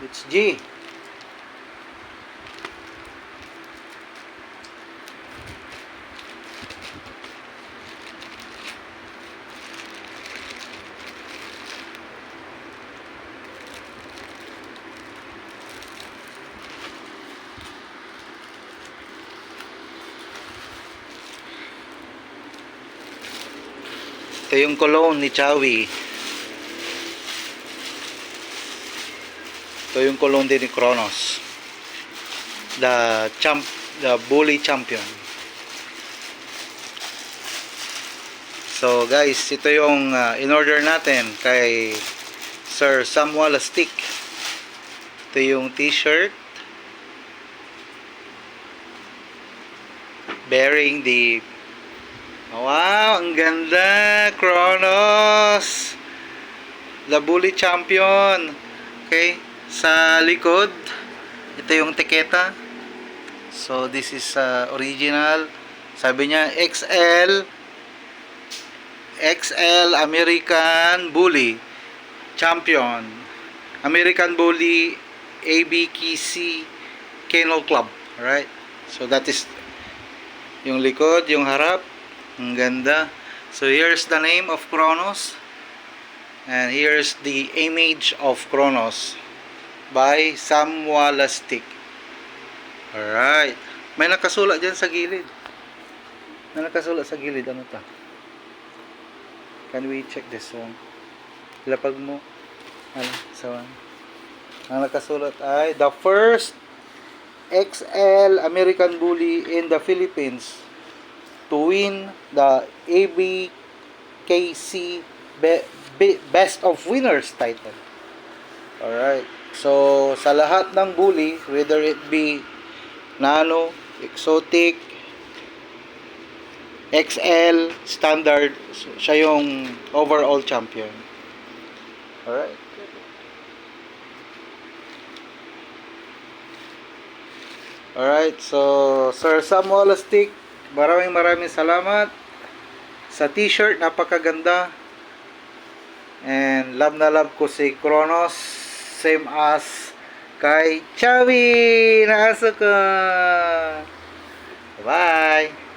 It's G. Ito yung cologne ni Chowie. Ito yung cologne din ni Kronos. The bully champion. So guys, ito yung in-order natin kay Sir Samuel Stick. Ito yung t-shirt bearing the wow, ang ganda, Kronos, the bully champion. Okay, sa likod ito yung tiketa. So this is original. Sabi niya XL American Bully Champion, American Bully ABKC Kennel Club. Alright, so that is yung likod, yung harap. Ang ganda. So here's the name of Kronos, and here's the image of Kronos by Samuel Stick. Alright, may nakasulat dyan sa gilid. May nakasulat sa gilid. Ano ta? Can we check this one? Lapag mo. Ano? Sa one. Ang nakasulat ay the first XL American Bully in the Philippines to win the ABKC Best of Winners title. Alright. So, sa lahat ng bully, whether it be Nano, Exotic, XL, Standard, so, siya yung overall champion. Alright. Alright, so Sir Samuel Stick, maraming salamat sa t-shirt, napakaganda. And love na love ko si Kronos, same as kay Chowie. Naasa ka. Bye.